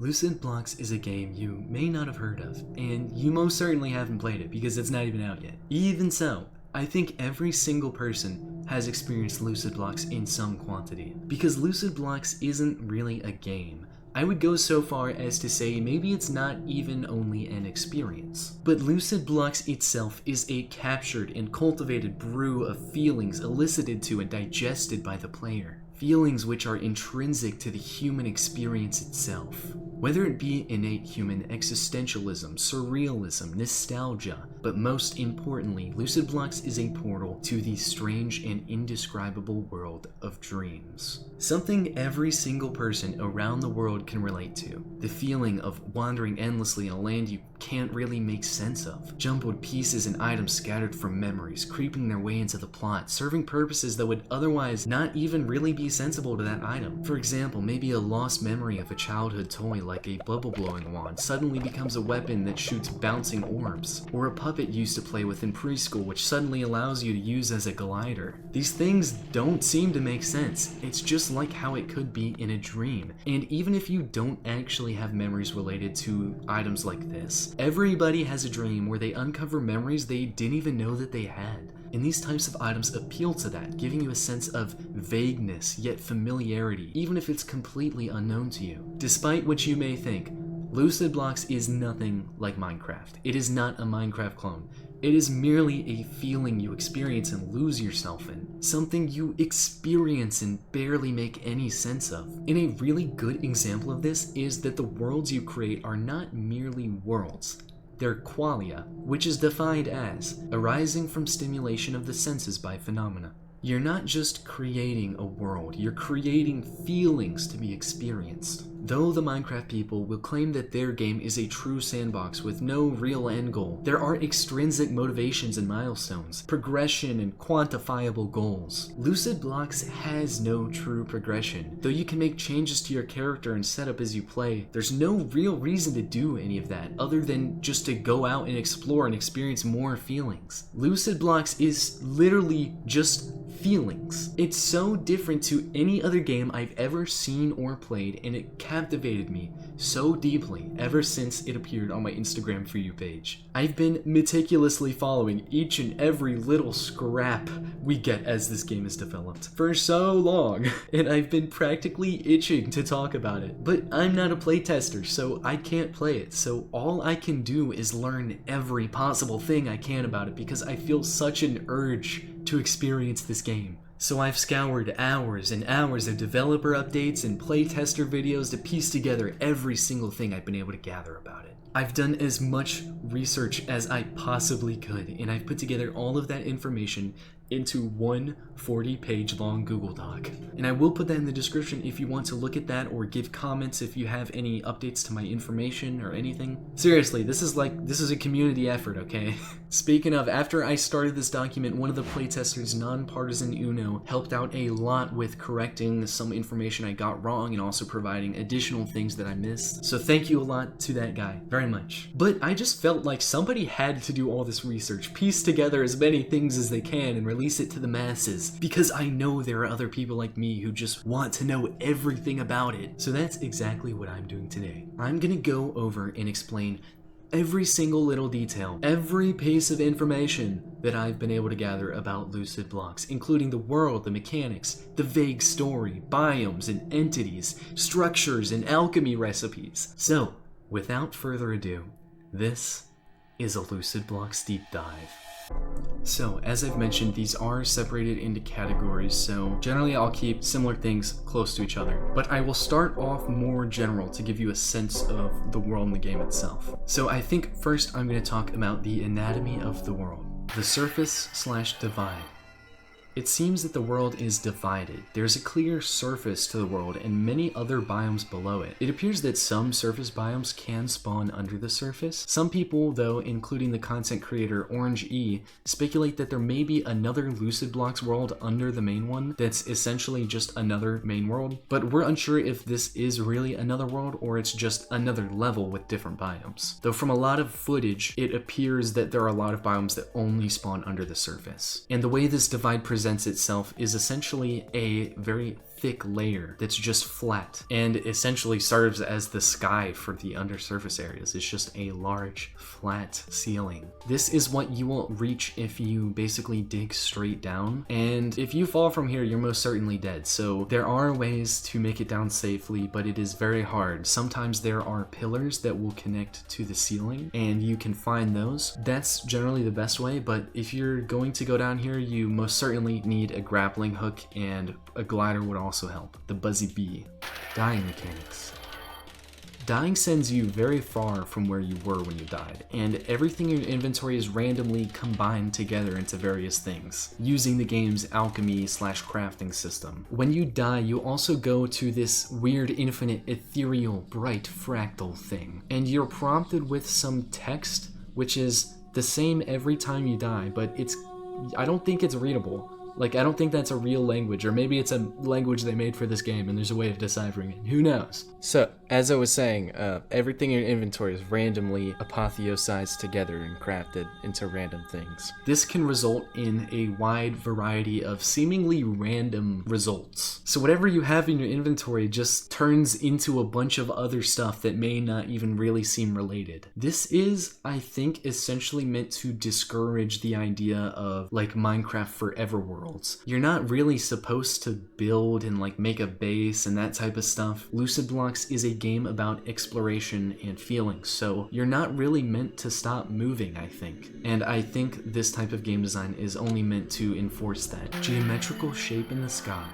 Lucid Blocks is a game you may not have heard of, and you most certainly haven't played it because it's not even out yet. Even so, I think every single person has experienced Lucid Blocks in some quantity. Because Lucid Blocks isn't really a game, I would go so far as to say maybe it's not even only an experience. But Lucid Blocks itself is a captured and cultivated brew of feelings elicited to and digested by the player. Feelings which are intrinsic to the human experience itself. Whether it be innate human existentialism, surrealism, nostalgia, but most importantly, Lucid Blocks is a portal to the strange and indescribable world of dreams. Something every single person around the world can relate to. The feeling of wandering endlessly in a land you can't really make sense of. Jumbled pieces and items scattered from memories, creeping their way into the plot, serving purposes that would otherwise not even really be sensible to that item. For example, maybe a lost memory of a childhood toy like a bubble blowing wand suddenly becomes a weapon that shoots bouncing orbs, or a puppet used to play with in preschool which suddenly allows you to use as a glider. These things don't seem to make sense. It's just like how it could be in a dream. And even if you don't actually have memories related to items like this, everybody has a dream where they uncover memories they didn't even know that they had. And these types of items appeal to that, giving you a sense of vagueness yet familiarity, even if it's completely unknown to you. Despite what you may think, Lucid Blocks is nothing like Minecraft. It is not a Minecraft clone. It is merely a feeling you experience and lose yourself in. Something you experience and barely make any sense of. And a really good example of this is that the worlds you create are not merely worlds. They're qualia, which is defined as arising from stimulation of the senses by phenomena. You're not just creating a world, you're creating feelings to be experienced. Though the Minecraft people will claim that their game is a true sandbox with no real end goal, there are extrinsic motivations and milestones, progression and quantifiable goals. Lucid Blocks has no true progression. Though you can make changes to your character and setup as you play, there's no real reason to do any of that other than just to go out and explore and experience more feelings. Lucid Blocks is literally just feelings. It's so different to any other game I've ever seen or played, and it captivated me so deeply ever since it appeared on my Instagram For You page. I've been meticulously following each and every little scrap we get as this game is developed for so long, and I've been practically itching to talk about it. But I'm not a playtester, so I can't play it, so all I can do is learn every possible thing I can about it because I feel such an urge to experience this game. So I've scoured hours and hours of developer updates and playtester videos to piece together every single thing I've been able to gather about it. I've done as much research as I possibly could, and I've put together all of that information into one 40-page long Google Doc. And I will put that in the description if you want to look at that or give comments if you have any updates to my information or anything. Seriously, this is a community effort, okay? Speaking of, after I started this document, one of the playtesters, Nonpartisan Uno, helped out a lot with correcting some information I got wrong and also providing additional things that I missed. So thank you a lot to that guy, very much. But I just felt like somebody had to do all this research, piece together as many things as they can and release it to the masses, because I know there are other people like me who just want to know everything about it. So that's exactly what I'm doing today. I'm gonna go over and explain every single little detail, every piece of information that I've been able to gather about Lucid Blocks, including the world, the mechanics, the vague story, biomes and entities, structures and alchemy recipes. So, without further ado, this is a Lucid Blocks deep dive. So, as I've mentioned, these are separated into categories, so generally I'll keep similar things close to each other. But I will start off more general to give you a sense of the world in the game itself. So I think first I'm going to talk about the anatomy of the world. The surface/divide. It seems that the world is divided. There's a clear surface to the world and many other biomes below it. It appears that some surface biomes can spawn under the surface. Some people, though, including the content creator Orange E, speculate that there may be another Lucid Blocks world under the main one that's essentially just another main world, but we're unsure if this is really another world or it's just another level with different biomes. Though from a lot of footage, it appears that there are a lot of biomes that only spawn under the surface. And the way this divide presents itself is essentially a very thick layer that's just flat and essentially serves as the sky for the undersurface areas. It's just a large flat ceiling. This is what you will reach if you basically dig straight down, and if you fall from here, you're most certainly dead. So there are ways to make it down safely, but it is very hard. Sometimes there are pillars that will connect to the ceiling, and you can find those. That's generally the best way, but if you're going to go down here, you most certainly need a grappling hook, and a glider would also help. The Buzzy Bee. Dying mechanics. Dying sends you very far from where you were when you died, and everything in your inventory is randomly combined together into various things, using the game's alchemy / crafting system. When you die, you also go to this weird, infinite, ethereal, bright, fractal thing, and you're prompted with some text, which is the same every time you die, but I don't think it's readable. Like, I don't think that's a real language, or maybe it's a language they made for this game and there's a way of deciphering it. Who knows? So, as I was saying, everything in your inventory is randomly apotheosized together and crafted into random things. This can result in a wide variety of seemingly random results. So whatever you have in your inventory just turns into a bunch of other stuff that may not even really seem related. This is, I think, essentially meant to discourage the idea of, like, Minecraft Forever Worlds. You're not really supposed to build and, like, make a base and that type of stuff. Lucid Blocks is a game about exploration and feelings, so you're not really meant to stop moving, I think. And I think this type of game design is only meant to enforce that. Geometrical shape in the sky.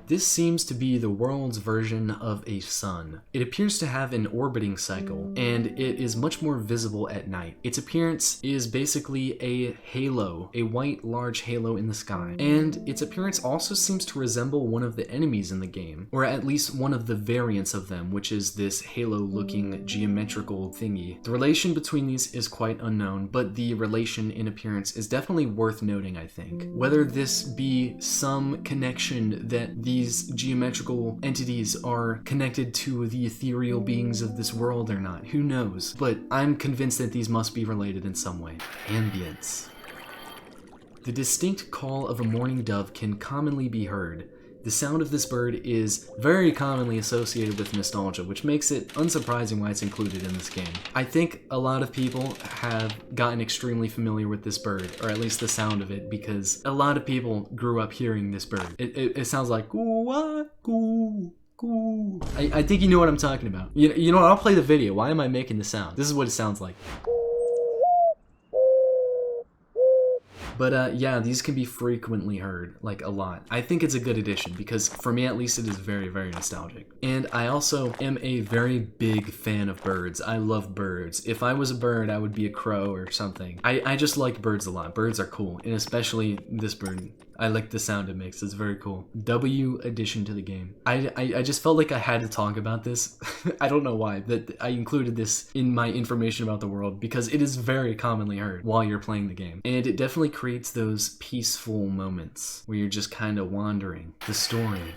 This seems to be the world's version of a sun. It appears to have an orbiting cycle, and it is much more visible at night. Its appearance is basically a halo, a white large halo in the sky, and its appearance also seems to resemble one of the enemies in the game, or at least one of the variants of them, which is this halo-looking geometrical thingy. The relation between these is quite unknown, but the relation in appearance is definitely worth noting, I think. Whether this be some connection that these geometrical entities are connected to the ethereal beings of this world or not, who knows? But I'm convinced that these must be related in some way. Ambience. The distinct call of a mourning dove can commonly be heard. The sound of this bird is very commonly associated with nostalgia, which makes it unsurprising why it's included in this game. I think a lot of people have gotten extremely familiar with this bird, or at least the sound of it, because a lot of people grew up hearing this bird. It sounds like goo-wah, goo. Goo. I think you know what I'm talking about. You know what? I'll play the video. Why am I making the sound? This is what it sounds like. But yeah, these can be frequently heard, like a lot. I think it's a good addition because for me at least it is very, very nostalgic. And I also am a very big fan of birds. I love birds. If I was a bird, I would be a crow or something. I just like birds a lot. Birds are cool, and especially this bird. I like the sound it makes. It's very cool. W addition to the game. I just felt like I had to talk about this. I don't know why, but I included this in my information about the world because it is very commonly heard while you're playing the game. And it definitely creates those peaceful moments where you're just kind of wandering. The story.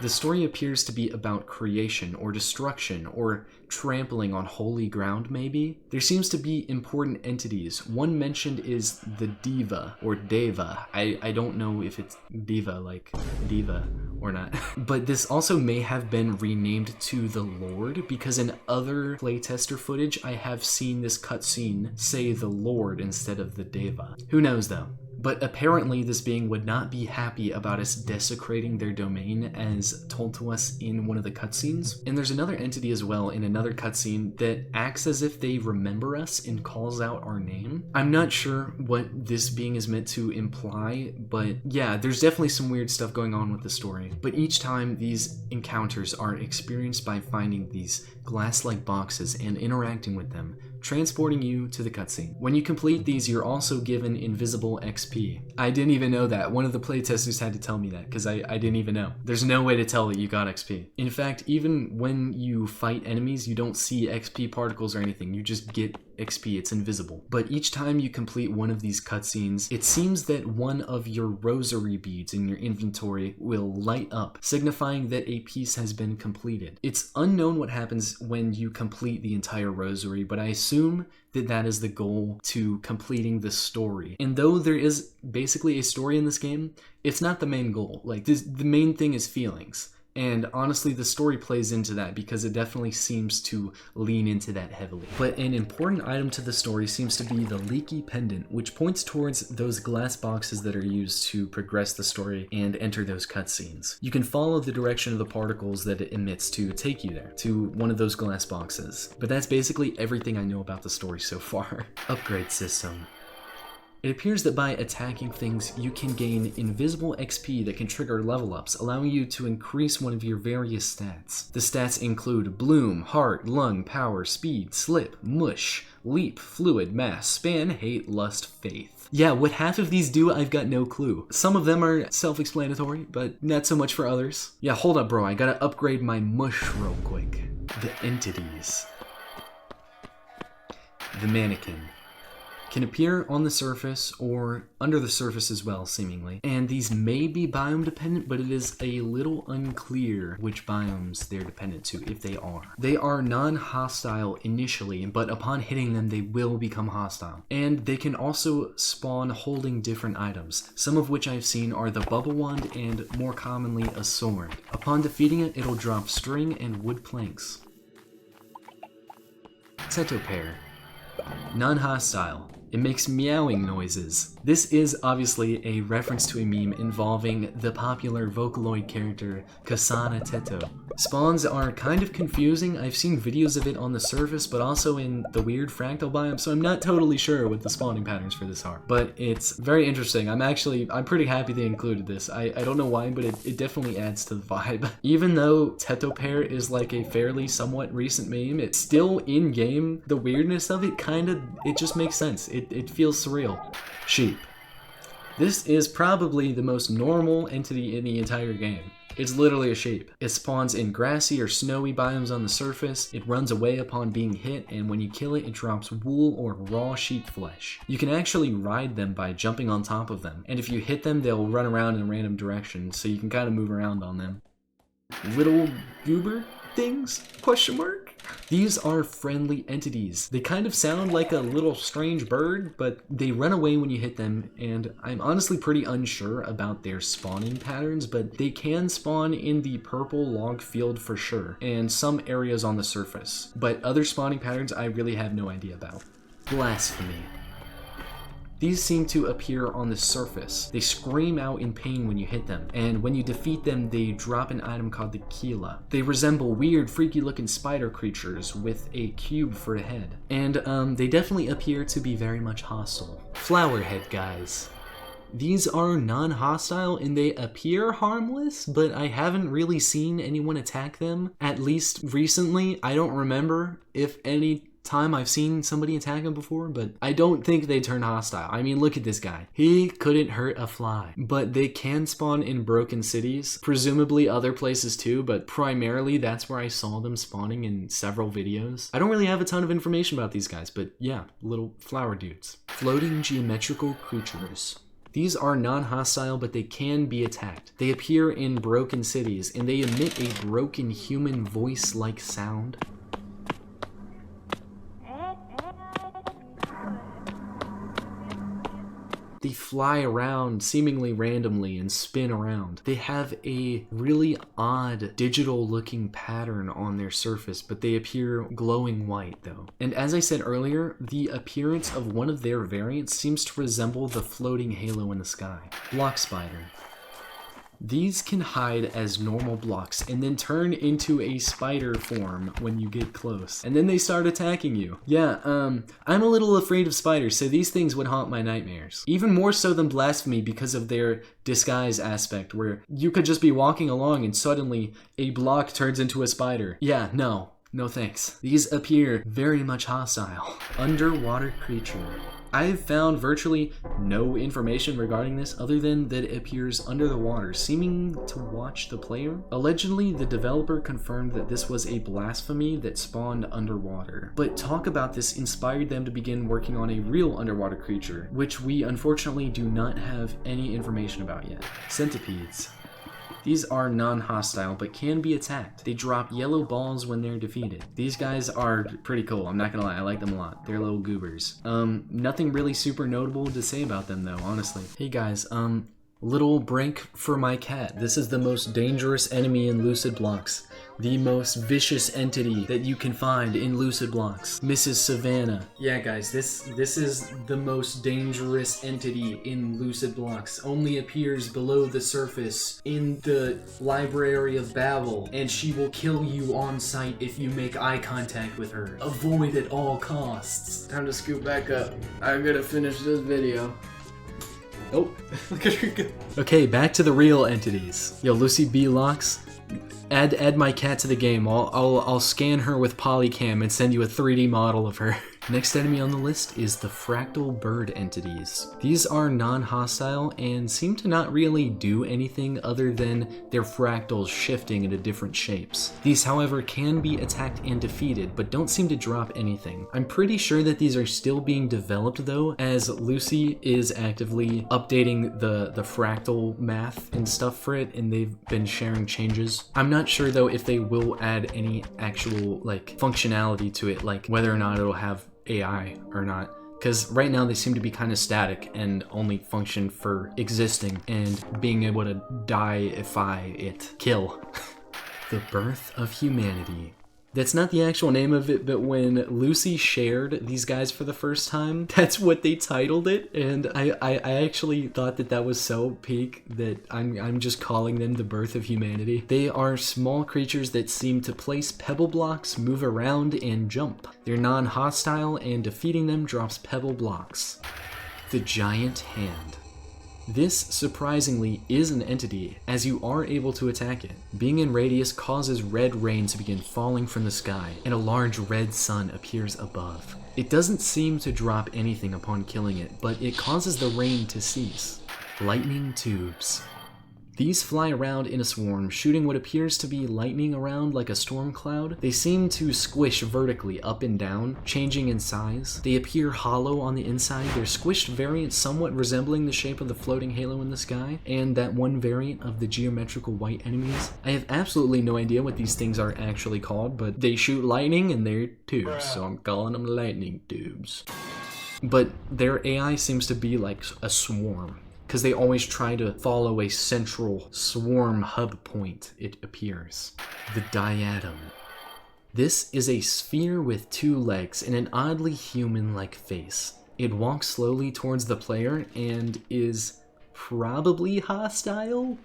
The story appears to be about creation or destruction or trampling on holy ground, maybe? There seems to be important entities. One mentioned is the Diva or Deva. I don't know if it's Diva like Diva or not. But this also may have been renamed to the Lord because in other playtester footage I have seen this cutscene say the Lord instead of the Deva. Who knows though? But apparently this being would not be happy about us desecrating their domain as told to us in one of the cutscenes. And there's another entity as well in another cutscene that acts as if they remember us and calls out our name. I'm not sure what this being is meant to imply, but yeah, there's definitely some weird stuff going on with the story. But each time these encounters are experienced by finding these glass-like boxes and interacting with them, transporting you to the cutscene. When you complete these, you're also given invisible XP. I didn't even know that. One of the playtesters had to tell me that because I didn't even know. There's no way to tell that you got XP. In fact, even when you fight enemies, you don't see XP particles or anything. You just get XP, it's invisible. But each time you complete one of these cutscenes, it seems that one of your rosary beads in your inventory will light up, signifying that a piece has been completed. It's unknown what happens when you complete the entire rosary, but I assume that that is the goal to completing the story. And though there is basically a story in this game, it's not the main goal. Like, the main thing is feelings. And honestly, the story plays into that because it definitely seems to lean into that heavily. But an important item to the story seems to be the leaky pendant, which points towards those glass boxes that are used to progress the story and enter those cutscenes. You can follow the direction of the particles that it emits to take you there, to one of those glass boxes. But that's basically everything I know about the story so far. Upgrade system. It appears that by attacking things, you can gain invisible XP that can trigger level ups, allowing you to increase one of your various stats. The stats include Bloom, Heart, Lung, Power, Speed, Slip, Mush, Leap, Fluid, Mass, Span, Hate, Lust, Faith. Yeah, what half of these do, I've got no clue. Some of them are self-explanatory, but not so much for others. Yeah, hold up bro, I gotta upgrade my Mush real quick. The entities. The mannequin can appear on the surface or under the surface as well, seemingly. And these may be biome dependent, but it is a little unclear which biomes they're dependent to, if they are. They are non-hostile initially, but upon hitting them, they will become hostile. And they can also spawn holding different items, some of which I've seen are the bubble wand and more commonly a sword. Upon defeating it, it'll drop string and wood planks. Cetopair. Non-hostile. It makes meowing noises. This is obviously a reference to a meme involving the popular Vocaloid character Kasana Teto. Spawns are kind of confusing. I've seen videos of it on the surface, but also in the weird fractal biome, so I'm not totally sure what the spawning patterns for this are. But it's very interesting. I'm pretty happy they included this. I don't know why, but it definitely adds to the vibe. Even though Tetopair is like a fairly somewhat recent meme, it's still in-game. The weirdness of it it just makes sense. It feels surreal. Sheep. This is probably the most normal entity in the entire game. It's literally a sheep. It spawns in grassy or snowy biomes on the surface. It runs away upon being hit, and when you kill it, it drops wool or raw sheep flesh. You can actually ride them by jumping on top of them, and if you hit them, they'll run around in random directions, so you can kind of move around on them. Little goober things? Question mark? These are friendly entities. They kind of sound like a little strange bird, but they run away when you hit them, and I'm honestly pretty unsure about their spawning patterns, but they can spawn in the purple log field for sure, and some areas on the surface. But other spawning patterns I really have no idea about. Blasphemy. These seem to appear on the surface. They scream out in pain when you hit them, and when you defeat them, they drop an item called the Keela. They resemble weird, freaky-looking spider creatures with a cube for a head, and they definitely appear to be very much hostile. Flowerhead guys. These are non-hostile and they appear harmless, but I haven't really seen anyone attack them. At least recently, I don't remember if any time I've seen somebody attack him before, but I don't think they turn hostile. I mean, look at this guy. He couldn't hurt a fly. But they can spawn in broken cities, presumably other places too, but primarily that's where I saw them spawning in several videos. I don't really have a ton of information about these guys, but yeah, little flower dudes. Floating geometrical creatures. These are non-hostile, but they can be attacked. They appear in broken cities, and they emit a broken human voice-like sound. They fly around seemingly randomly and spin around. They have a really odd digital looking pattern on their surface, but they appear glowing white though. And as I said earlier, the appearance of one of their variants seems to resemble the floating halo in the sky. Block spider. These can hide as normal blocks and then turn into a spider form when you get close. And then they start attacking you. Yeah, I'm a little afraid of spiders, so these things would haunt my nightmares. Even more so than blasphemy because of their disguise aspect, where you could just be walking along and suddenly a block turns into a spider. Yeah, no thanks. These appear very much hostile. Underwater creature. I've found virtually no information regarding this other than that it appears under the water, seeming to watch the player. Allegedly, the developer confirmed that this was a blasphemy that spawned underwater. But talk about this inspired them to begin working on a real underwater creature, which we unfortunately do not have any information about yet. Centipedes. These are non-hostile, but can be attacked. They drop yellow balls when they're defeated. These guys are pretty cool, I'm not gonna lie, I like them a lot. They're little goobers. Nothing really super notable to say about them though, honestly. Hey guys, little break for my cat. This is the most dangerous enemy in Lucid Blocks. The most vicious entity that you can find in Lucid Blocks. Mrs. Savannah. Yeah guys, this is the most dangerous entity in Lucid Blocks. Only appears below the surface in the Library of Babel, and she will kill you on sight if you make eye contact with her. Avoid at all costs. Time to scoot back up. I'm gonna finish this video. Oh, look at her go. Okay, back to the real entities. Yo, Lucy B. Locks, add my cat to the game. I'll scan her with Polycam and send you a 3D model of her. Next enemy on the list is the fractal bird entities. These are non-hostile and seem to not really do anything other than their fractals shifting into different shapes. These, however, can be attacked and defeated, but don't seem to drop anything. I'm pretty sure that these are still being developed though, as Lucy is actively updating the fractal math and stuff for it, and they've been sharing changes. I'm not sure though if they will add any actual like functionality to it, like whether or not it'll have AI or not, because right now they seem to be kind of static and only function for existing and being able to die-ify it. Kill. The birth of humanity. That's not the actual name of it, but when Lucy shared these guys for the first time, that's what they titled it, and I actually thought that that was so peak that I'm just calling them the birth of humanity. They are small creatures that seem to place pebble blocks, move around, and jump. They're non-hostile, and defeating them drops pebble blocks. The giant hand. This, surprisingly, is an entity, as you are able to attack it. Being in radius causes red rain to begin falling from the sky, and a large red sun appears above. It doesn't seem to drop anything upon killing it, but it causes the rain to cease. Lightning tubes. These fly around in a swarm, shooting what appears to be lightning around like a storm cloud. They seem to squish vertically up and down, changing in size. They appear hollow on the inside. They're squished variants somewhat resembling the shape of the floating halo in the sky, and that one variant of the geometrical white enemies. I have absolutely no idea what these things are actually called, but they shoot lightning and they're tubes, so I'm calling them lightning tubes. But their AI seems to be like a swarm, because they always try to follow a central swarm hub point, it appears. The diatom. This is a sphere with 2 legs and an oddly human-like face. It walks slowly towards the player and is probably hostile, ?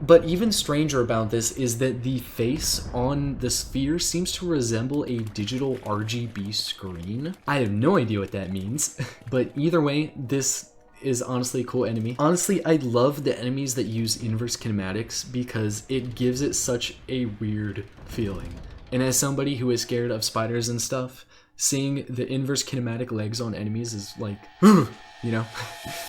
But even stranger about this is that the face on the sphere seems to resemble a digital RGB screen. I have no idea what that means, but either way, this is honestly a cool enemy. Honestly, I love the enemies that use inverse kinematics because it gives it such a weird feeling. And as somebody who is scared of spiders and stuff, seeing the inverse kinematic legs on enemies is like, you know?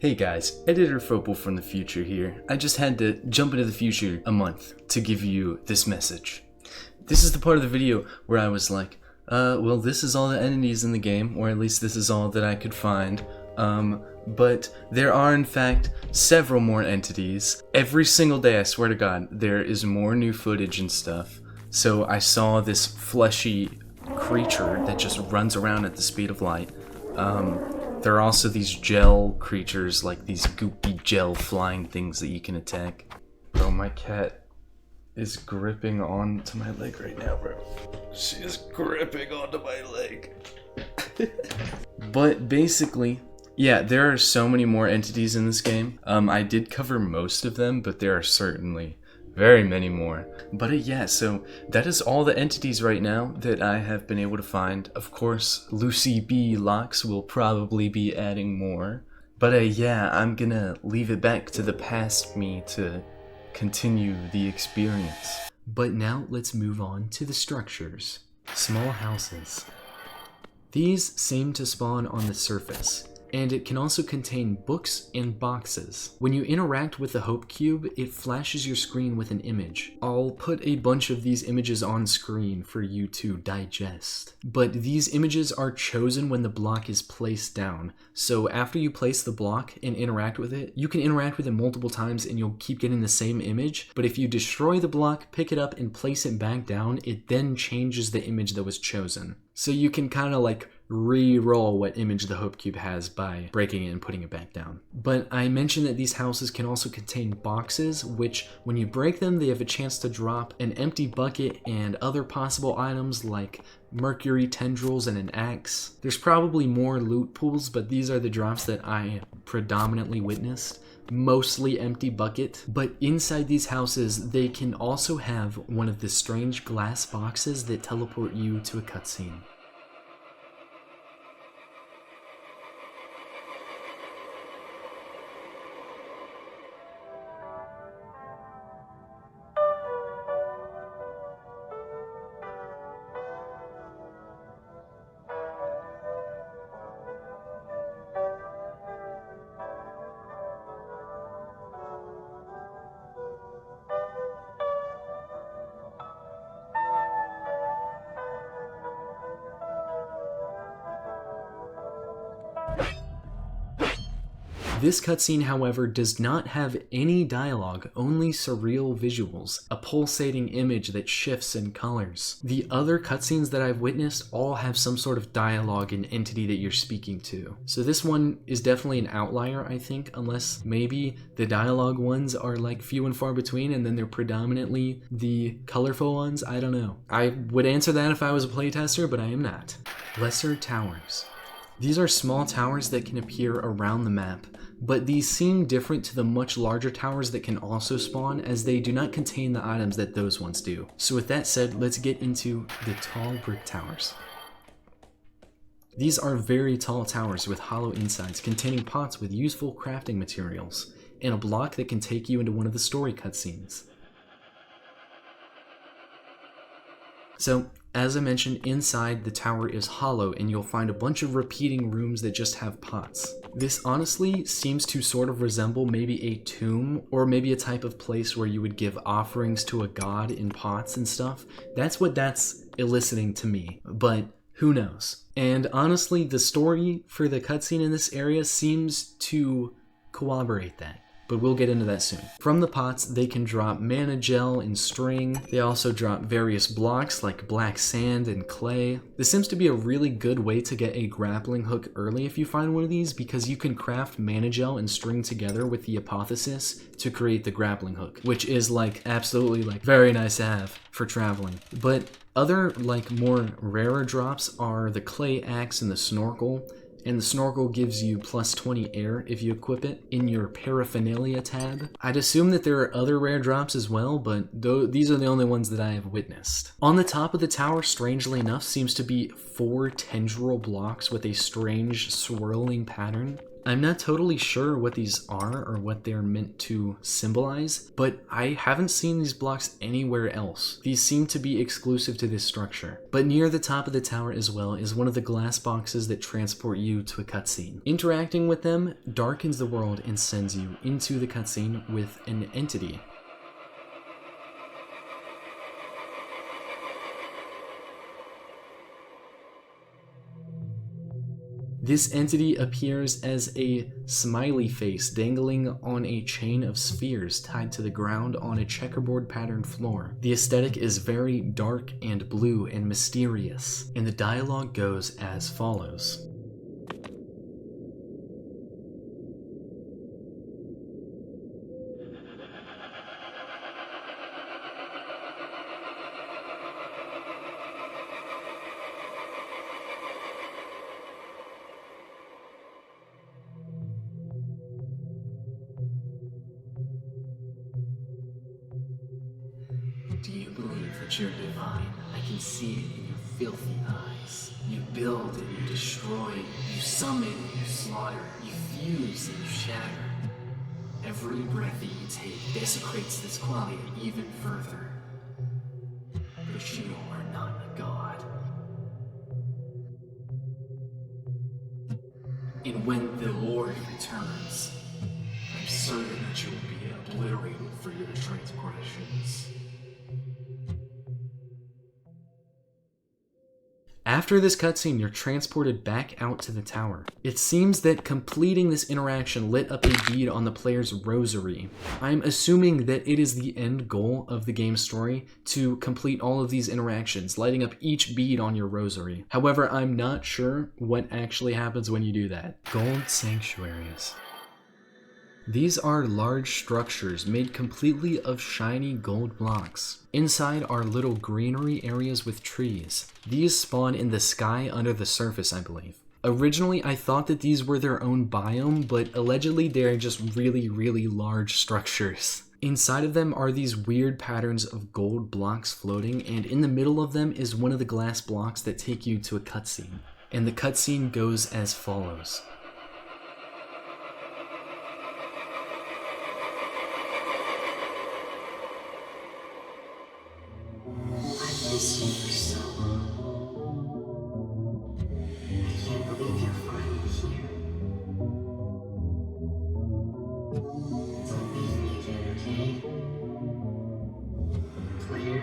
Hey guys, Editor Fopull from the future here. I just had to jump into the future a month to give you this message. This is the part of the video where I was like, well, this is all the entities in the game, or at least this is all that I could find. But there are in fact several more entities. Every single day, I swear to God, there is more new footage and stuff. So I saw this fleshy creature that just runs around at the speed of light. There are also these gel creatures, like these goopy gel flying things that you can attack. Bro, my cat is gripping onto my leg right now, bro. She is gripping onto my leg. But basically, yeah, there are so many more entities in this game. I did cover most of them, but there are certainly very many more. But yeah, so that is all the entities right now that I have been able to find. Of course, Lucy B. Locks will probably be adding more. But yeah, I'm gonna leave it back to the past me to continue the experience. But now let's move on to the structures. Small houses. These seem to spawn on the surface, and it can also contain books and boxes. When you interact with the Hope Cube, it flashes your screen with an image. I'll put a bunch of these images on screen for you to digest. But these images are chosen when the block is placed down. So after you place the block and interact with it, you can interact with it multiple times and you'll keep getting the same image. But if you destroy the block, pick it up, and place it back down, it then changes the image that was chosen. So you can kind of like re-roll what image the Hope Cube has by breaking it and putting it back down. But I mentioned that these houses can also contain boxes, which when you break them, they have a chance to drop an empty bucket and other possible items like mercury tendrils and an axe. There's probably more loot pools, but these are the drops that I predominantly witnessed. Mostly empty bucket, but inside these houses they can also have one of the strange glass boxes that teleport you to a cutscene. This cutscene, however, does not have any dialogue, only surreal visuals, a pulsating image that shifts in colors. The other cutscenes that I've witnessed all have some sort of dialogue and entity that you're speaking to. So this one is definitely an outlier, I think, unless maybe the dialogue ones are like few and far between and then they're predominantly the colorful ones. I don't know. I would answer that if I was a playtester, but I am not. Lesser towers. These are small towers that can appear around the map, but these seem different to the much larger towers that can also spawn, as they do not contain the items that those ones do. So with that said, let's get into the tall brick towers. These are very tall towers with hollow insides containing pots with useful crafting materials, and a block that can take you into one of the story cutscenes. So, as I mentioned, inside the tower is hollow and you'll find a bunch of repeating rooms that just have pots. This honestly seems to sort of resemble maybe a tomb or maybe a type of place where you would give offerings to a god in pots and stuff. That's what that's eliciting to me, but who knows? And honestly, the story for the cutscene in this area seems to corroborate that. But we'll get into that soon. From the pots, they can drop mana gel and string. They also drop various blocks like black sand and clay. This seems to be a really good way to get a grappling hook early if you find one of these, because you can craft mana gel and string together with the apotheosis to create the grappling hook, which is like absolutely like very nice to have for traveling. But other like more rarer drops are the clay axe and the snorkel. And the snorkel gives you plus 20 air if you equip it in your paraphernalia tab. I'd assume that there are other rare drops as well, but these are the only ones that I have witnessed. On the top of the tower, strangely enough, seems to be 4 tendril blocks with a strange swirling pattern. I'm not totally sure what these are or what they're meant to symbolize, but I haven't seen these blocks anywhere else. These seem to be exclusive to this structure. But near the top of the tower as well is one of the glass boxes that transport you to a cutscene. Interacting with them darkens the world and sends you into the cutscene with an entity. This entity appears as a smiley face dangling on a chain of spheres tied to the ground on a checkerboard patterned floor. The aesthetic is very dark and blue and mysterious, and the dialogue goes as follows. Do you believe that you're divine? I can see it in your filthy eyes. You build and you destroy, you summon and you slaughter, you fuse and you shatter. Every breath that you take desecrates this quality even further. But you are not a god. returns. I'm certain that you will be obliterated for your transgressions. After this cutscene, you're transported back out to the tower. It seems that completing this interaction lit up a bead on the player's rosary. I'm assuming that it is the end goal of the game's story to complete all of these interactions, lighting up each bead on your rosary. However, I'm not sure what actually happens when you do that. Gold sanctuaries. These are large structures made completely of shiny gold blocks. Inside are little greenery areas with trees. These spawn in the sky under the surface, I believe. Originally, I thought that these were their own biome, but allegedly they're just really large structures. Inside of them are these weird patterns of gold blocks floating, and in the middle of them is one of the glass blocks that take you to a cutscene. And the cutscene goes as follows. Player.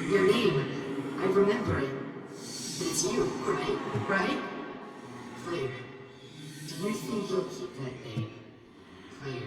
Your name, I remember it. It's you, right? Player, do you think you'll keep that name? Player.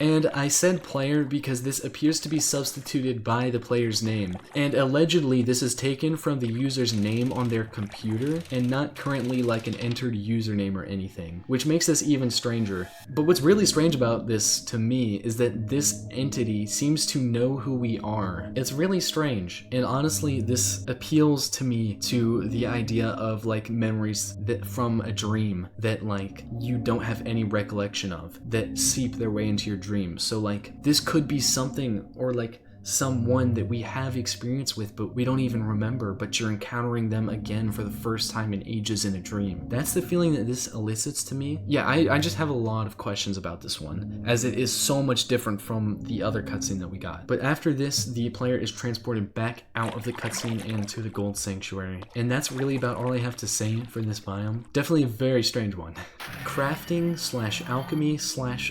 And I said player because this appears to be substituted by the player's name, and allegedly this is taken from the user's name on their computer and not currently like an entered username or anything, which makes this even stranger. But what's really strange about this to me is that this entity seems to know who we are. It's really strange, and honestly this appeals to me to the idea of like memories that from a dream that like you don't have any recollection of, that seep their way into your dream. So like this could be something or like someone that we have experience with but we don't even remember, but you're encountering them again for the first time in ages in a dream. That's the feeling that this elicits to me. Yeah, I just have a lot of questions about this one, as it is so much different from the other cutscene that we got. But after this, the player is transported back out of the cutscene and to the gold sanctuary. And that's really about all I have to say for this biome. Definitely a very strange one. Crafting / alchemy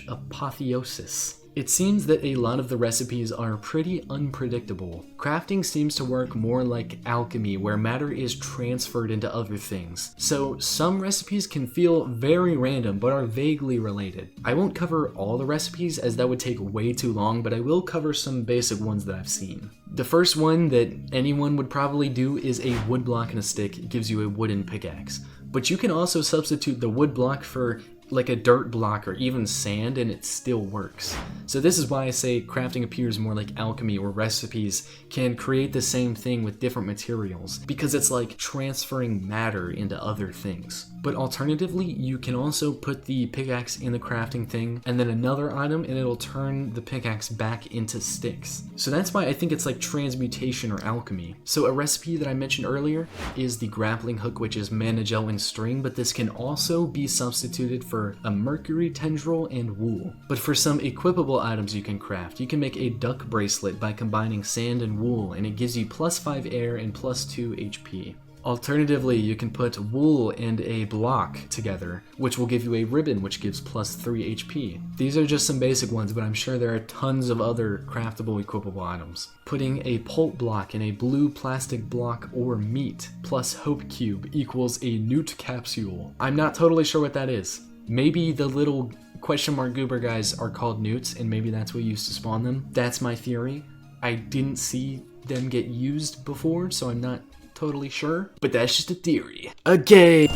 / apotheosis. It seems that a lot of the recipes are pretty unpredictable. Crafting seems to work more like alchemy, where matter is transferred into other things. So some recipes can feel very random, but are vaguely related. I won't cover all the recipes as that would take way too long, but I will cover some basic ones that I've seen. The first one that anyone would probably do is a wood block and a stick. It gives you a wooden pickaxe. But you can also substitute the wood block for like a dirt block or even sand and it still works. So this is why I say crafting appears more like alchemy, where recipes can create the same thing with different materials, because it's like transferring matter into other things. But alternatively, you can also put the pickaxe in the crafting thing and then another item and it'll turn the pickaxe back into sticks. So that's why I think it's like transmutation or alchemy. So a recipe that I mentioned earlier is the grappling hook, which is mana gel and string, but this can also be substituted for a mercury tendril and wool. But for some equipable items you can craft, you can make a duck bracelet by combining sand and wool, and it gives you +5 air and +2 HP. Alternatively, you can put wool and a block together, which will give you a ribbon, which gives +3 HP. These are just some basic ones, but I'm sure there are tons of other craftable, equipable items. Putting a pulp block in a blue plastic block or meat plus hope cube equals a newt capsule. I'm not totally sure what that is. Maybe the little question mark goober guys are called newts, and maybe that's what used to spawn them. That's my theory. I didn't see them get used before, so I'm not totally sure, but that's just a theory. Okay.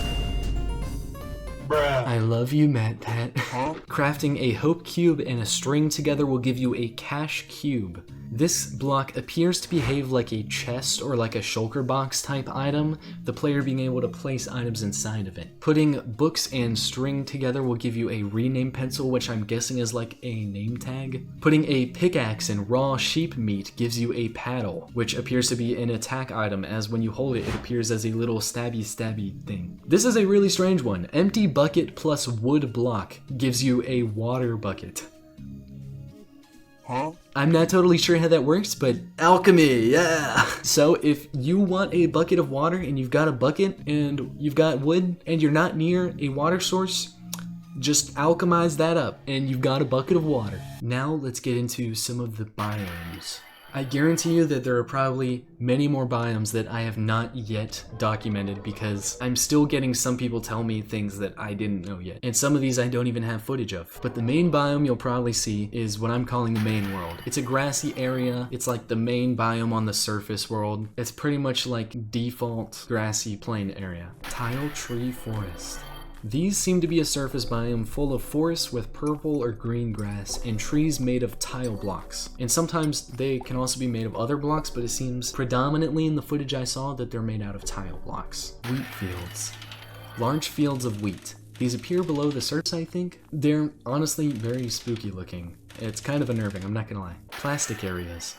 I love you, Matt Pat. Crafting a hope cube and a string together will give you a cash cube. This block appears to behave like a chest or like a shulker box type item, the player being able to place items inside of it. Putting books and string together will give you a rename pencil, which I'm guessing is like a name tag. Putting a pickaxe and raw sheep meat gives you a paddle, which appears to be an attack item, as when you hold it, it appears as a little stabby thing. This is a really strange one. Empty bucket plus wood block gives you a water bucket. I'm not totally sure how that works, but alchemy, yeah! So if you want a bucket of water and you've got a bucket and you've got wood and you're not near a water source, just alchemize that up and you've got a bucket of water. Now let's get into some of the biomes. I guarantee you that there are probably many more biomes that I have not yet documented, because I'm still getting some people tell me things that I didn't know yet. And some of these I don't even have footage of. But the main biome you'll probably see is what I'm calling the main world. It's a grassy area. It's like the main biome on the surface world. It's pretty much like default grassy plain area. Tile tree forest. These seem to be a surface biome full of forests with purple or green grass and trees made of tile blocks. And sometimes they can also be made of other blocks, but it seems predominantly in the footage I saw that they're made out of tile blocks. Wheat fields. Large fields of wheat. These appear below the surface, I think. They're honestly very spooky looking. It's kind of unnerving, I'm not gonna lie. Plastic areas.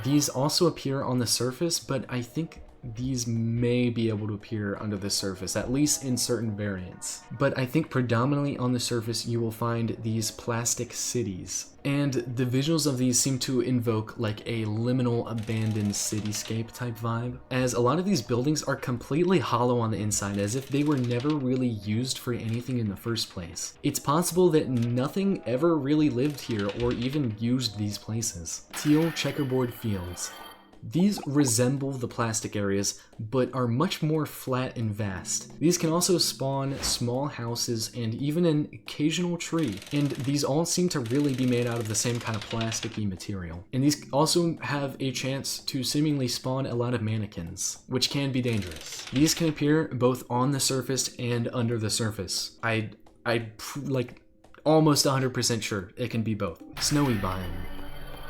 These also appear on the surface, but I think these may be able to appear under the surface, at least in certain variants. But I think predominantly on the surface you will find these plastic cities. And the visuals of these seem to invoke like a liminal abandoned cityscape type vibe, as a lot of these buildings are completely hollow on the inside, as if they were never really used for anything in the first place. It's possible that nothing ever really lived here or even used these places. Teal checkerboard fields. These resemble the plastic areas, but are much more flat and vast. These can also spawn small houses and even an occasional tree, and these all seem to really be made out of the same kind of plasticky material. And these also have a chance to seemingly spawn a lot of mannequins, which can be dangerous. These can appear both on the surface and under the surface. I like almost 100% sure it can be both. Snowy biome.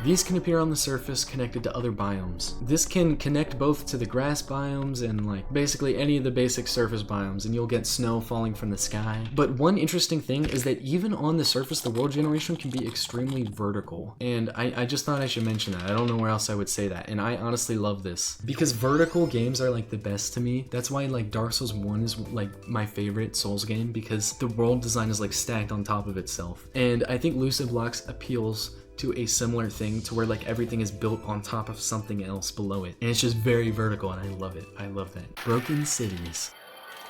These can appear on the surface connected to other biomes. This can connect both to the grass biomes and like basically any of the basic surface biomes, and you'll get snow falling from the sky. But one interesting thing is that even on the surface, the world generation can be extremely vertical. And I just thought I should mention that. I don't know where else I would say that. And I honestly love this because vertical games are like the best to me. That's why like Dark Souls 1 is like my favorite Souls game, because the world design is like stacked on top of itself. And I think Lucid Blocks appeals to a similar thing, to where like everything is built on top of something else below it, and it's just very vertical, and I love it. I love that. Broken cities.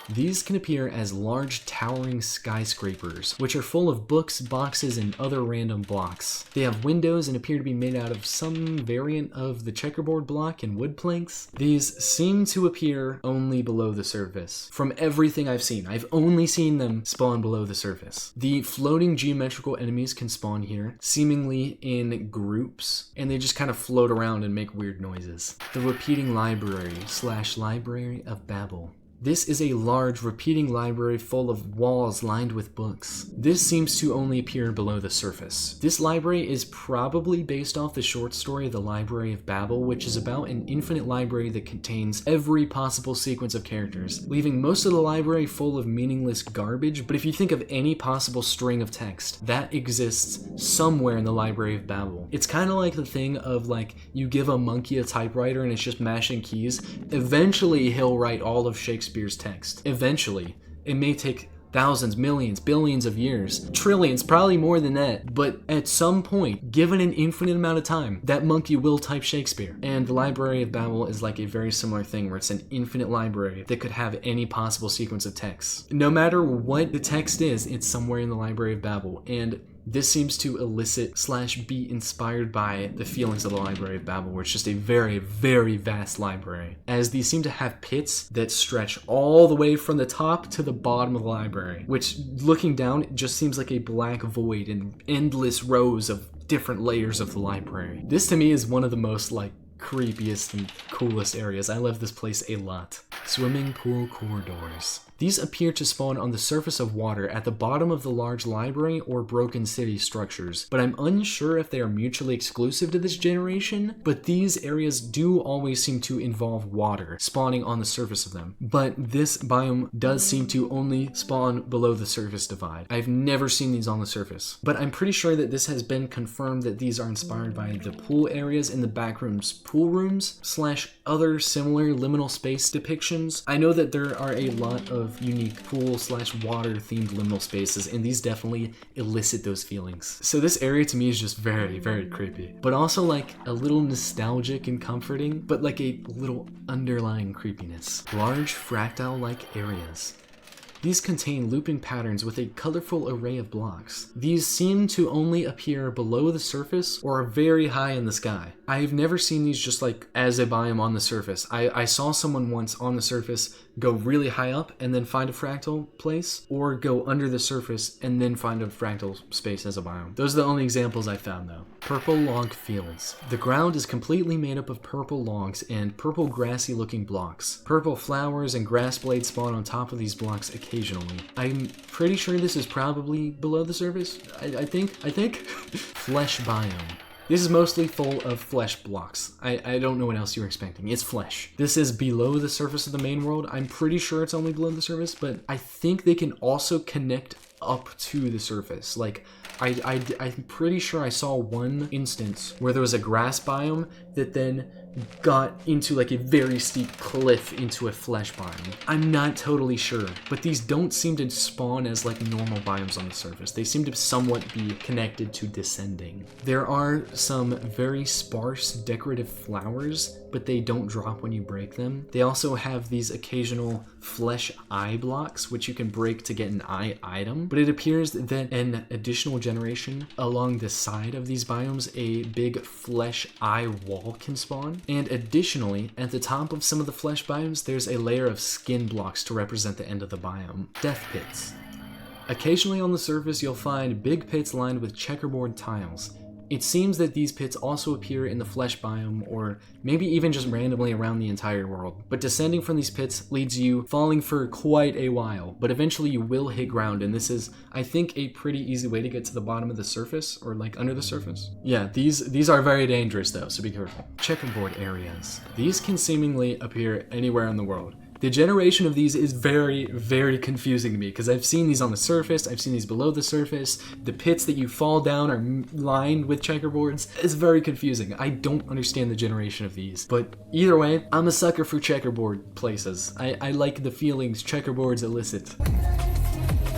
These can appear as large towering skyscrapers, which are full of books, boxes, and other random blocks. They have windows and appear to be made out of some variant of the checkerboard block and wood planks. These seem to appear only below the surface. From everything I've seen, I've only seen them spawn below the surface. The floating geometrical enemies can spawn here, seemingly in groups, and they just kind of float around and make weird noises. The repeating library / Library of Babel. This is a large, repeating library full of walls lined with books. This seems to only appear below the surface. This library is probably based off the short story The Library of Babel, which is about an infinite library that contains every possible sequence of characters, leaving most of the library full of meaningless garbage. But if you think of any possible string of text, that exists somewhere in the Library of Babel. It's kind of like the thing of like, you give a monkey a typewriter and it's just mashing keys. Eventually he'll write all of Shakespeare's text. Eventually. It may take thousands, millions, billions of years, trillions, probably more than that, but at some point, given an infinite amount of time, that monkey will type Shakespeare. And the Library of Babel is like a very similar thing, where it's an infinite library that could have any possible sequence of text. No matter what the text is, it's somewhere in the Library of Babel, and this seems to elicit / be inspired by the feelings of the Library of Babel, where it's just a very, very vast library, as these seem to have pits that stretch all the way from the top to the bottom of the library, which, looking down, just seems like a black void and endless rows of different layers of the library. This to me is one of the most like creepiest and coolest areas. I love this place a lot. Swimming pool corridors. These appear to spawn on the surface of water at the bottom of the large library or broken city structures, but I'm unsure if they are mutually exclusive to this generation, but these areas do always seem to involve water spawning on the surface of them. But this biome does seem to only spawn below the surface divide. I've never seen these on the surface, but I'm pretty sure that this has been confirmed that these are inspired by the pool areas in the backrooms pool rooms / other similar liminal space depictions. I know that there are a lot of unique pool / water themed liminal spaces, and these definitely elicit those feelings. So this area to me is just very, very creepy, but also like a little nostalgic and comforting, but like a little underlying creepiness. Large fractal-like areas. These contain looping patterns with a colorful array of blocks. These seem to only appear below the surface or are very high in the sky. I've never seen these just like as a biome on the surface. I saw someone once on the surface go really high up and then find a fractal place, or go under the surface and then find a fractal space as a biome. Those are the only examples I found though. Purple log fields. The ground is completely made up of purple logs and purple grassy looking blocks. Purple flowers and grass blades spawn on top of these blocks occasionally. I'm pretty sure this is probably below the surface. I think. Flesh biome. This is mostly full of flesh blocks. I don't know what else you were expecting. It's flesh. This is below the surface of the main world. I'm pretty sure it's only below the surface, but I think they can also connect up to the surface. Like, I'm pretty sure I saw one instance where there was a grass biome that then got into like a very steep cliff into a flesh biome. I'm not totally sure, but these don't seem to spawn as like normal biomes on the surface. They seem to somewhat be connected to descending. There are some very sparse decorative flowers, but they don't drop when you break them. They also have these occasional flesh eye blocks, which you can break to get an eye item, but it appears that an additional generation along the side of these biomes, a big flesh eye wall can spawn. And additionally, at the top of some of the flesh biomes, there's a layer of skin blocks to represent the end of the biome. Death pits. Occasionally on the surface, you'll find big pits lined with checkerboard tiles. It seems that these pits also appear in the flesh biome, or maybe even just randomly around the entire world. But descending from these pits leads you falling for quite a while, but eventually you will hit ground, and this is, I think, a pretty easy way to get to the bottom of the surface, or like under the surface. Yeah, these are very dangerous though, so be careful. Checkerboard areas. These can seemingly appear anywhere in the world. The generation of these is very, very confusing to me, because I've seen these on the surface, I've seen these below the surface. The pits that you fall down are lined with checkerboards. It's very confusing. I don't understand the generation of these. But either way, I'm a sucker for checkerboard places. I like the feelings checkerboards elicit.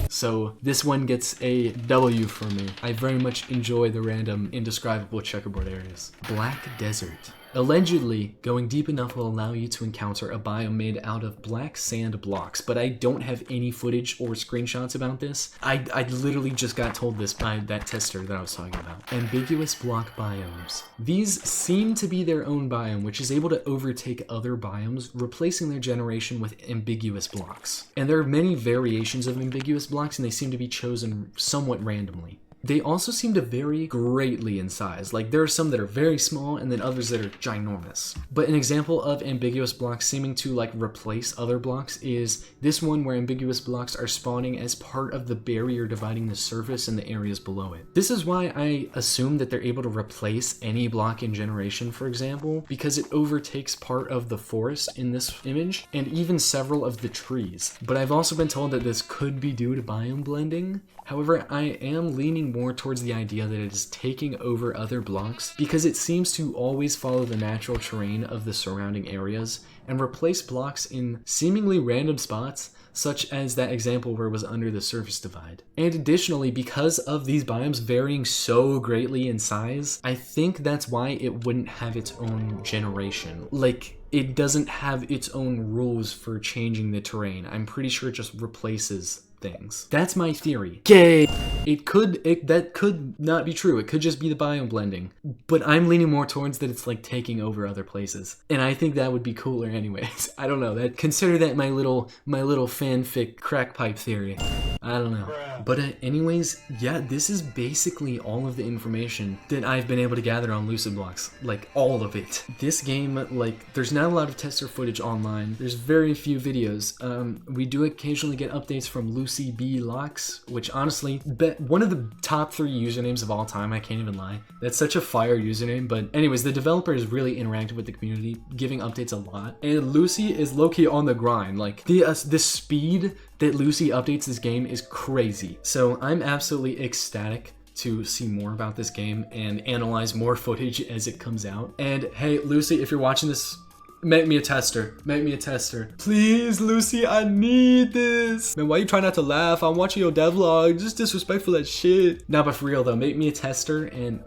So this one gets a W for me. I very much enjoy the random, indescribable checkerboard areas. Black Desert. Allegedly, going deep enough will allow you to encounter a biome made out of black sand blocks, but I don't have any footage or screenshots about this. I literally just got told this by that tester that I was talking about. Ambiguous block biomes. These seem to be their own biome, which is able to overtake other biomes, replacing their generation with ambiguous blocks. And there are many variations of ambiguous blocks, and they seem to be chosen somewhat randomly. They also seem to vary greatly in size. Like, there are some that are very small and then others that are ginormous. But an example of ambiguous blocks seeming to like replace other blocks is this one, where ambiguous blocks are spawning as part of the barrier dividing the surface and the areas below it. This is why I assume that they're able to replace any block in generation, for example, because it overtakes part of the forest in this image and even several of the trees. But I've also been told that this could be due to biome blending. However, I am leaning more towards the idea that it is taking over other blocks, because it seems to always follow the natural terrain of the surrounding areas and replace blocks in seemingly random spots, such as that example where it was under the surface divide. And additionally, because of these biomes varying so greatly in size, I think that's why it wouldn't have its own generation. Like, it doesn't have its own rules for changing the terrain. I'm pretty sure it just replaces things. That's my theory. Okay. That could not be true. It could just be the biome blending. But I'm leaning more towards that it's like taking over other places. And I think that would be cooler anyways. I don't know. Consider that my little fanfic crack pipe theory. I don't know. But anyways, yeah, this is basically all of the information that I've been able to gather on Lucid Blocks. Like, all of it. This game, like, there's not a lot of tester footage online. There's very few videos. We do occasionally get updates from Lucid Blocks, which honestly, one of the top 3 usernames of all time, I can't even lie. That's such a fire username, but anyways, the developer is really interactive with the community, giving updates a lot. And Lucy is low-key on the grind. Like, the speed that Lucy updates this game is crazy. So I'm absolutely ecstatic to see more about this game and analyze more footage as it comes out. And hey, Lucy, if you're watching this, make me a tester. Make me a tester. Please, Lucy, I need this. Man, why you try not to laugh? I'm watching your devlog. Just disrespectful as shit. Nah, but for real though, make me a tester and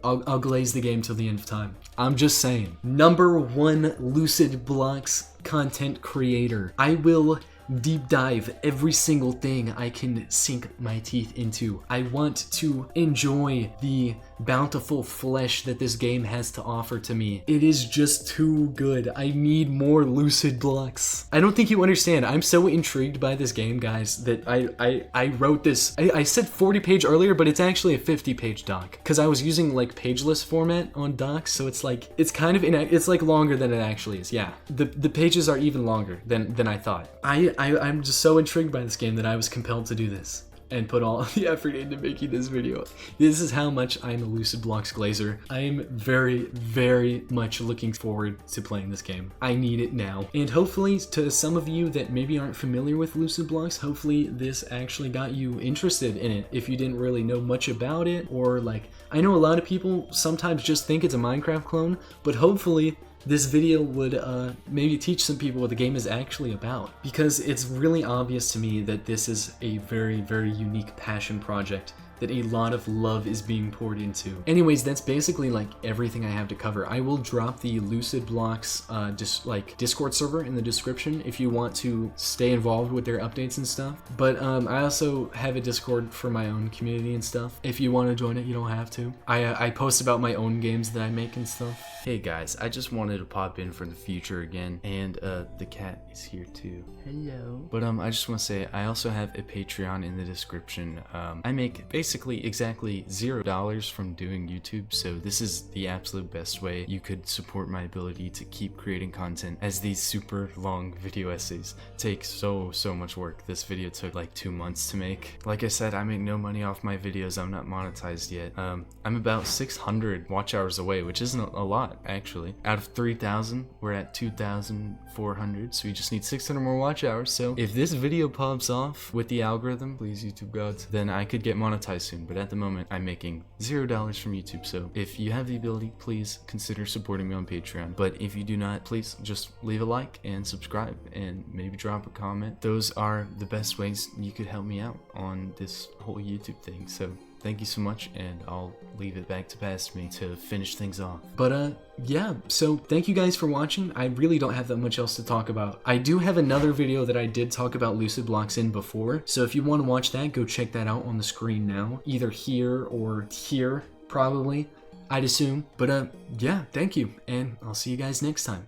I'll glaze the game till the end of time. I'm just saying. Number 1 Lucid Blocks content creator. I will deep dive every single thing I can sink my teeth into. I want to enjoy the bountiful flesh that this game has to offer to me. It is just too good. I need more Lucid Blocks. I don't think you understand. I'm so intrigued by this game, guys, that I wrote this. I said 40-page earlier, but it's actually a 50-page doc because I was using like pageless format on docs, so it's like it's kind of it's like longer than it actually is. Yeah, the pages are even longer than I thought. I'm just so intrigued by this game that I was compelled to do this and put all the effort into making this video. This is how much I'm a Lucid Blocks glazer. I'm very, very much looking forward to playing this game. I need it now. And hopefully, to some of you that maybe aren't familiar with Lucid Blocks, hopefully this actually got you interested in it if you didn't really know much about it, or like, I know a lot of people sometimes just think it's a Minecraft clone, but hopefully this video would maybe teach some people what the game is actually about, because it's really obvious to me that this is a very, very unique passion project that a lot of love is being poured into. Anyways, that's basically like everything I have to cover. I will drop the Lucid Blocks Discord server in the description if you want to stay involved with their updates and stuff. But I also have a Discord for my own community and stuff. If you want to join it, you don't have to. I post about my own games that I make and stuff. Hey guys, I just wanted to pop in for the future again, and the cat is here too. Hello. But I just want to say I also have a Patreon in the description. I make basically exactly $0 from doing YouTube, so this is the absolute best way you could support my ability to keep creating content, as these super long video essays take so much work. This video took like 2 months to make. Like I said, I make no money off my videos. I'm not monetized yet. I'm about 600 watch hours away, which isn't a lot actually. Out of 3,000, we're at 2,400, so we just need 600 more watch hours. So if this video pops off with the algorithm, please YouTube gods, then I could get monetized soon. But at the moment, I'm making $0 from YouTube. So if you have the ability, please consider supporting me on Patreon. But if you do not, please just leave a like and subscribe and maybe drop a comment. Those are the best ways you could help me out on this whole YouTube thing. So thank you so much, and I'll leave it back to past me to finish things off. But yeah, so thank you guys for watching. I really don't have that much else to talk about. I do have another video that I did talk about Lucid Blocks in before, so if you want to watch that, go check that out on the screen now. Either here or here, probably, I'd assume. But yeah, thank you, and I'll see you guys next time.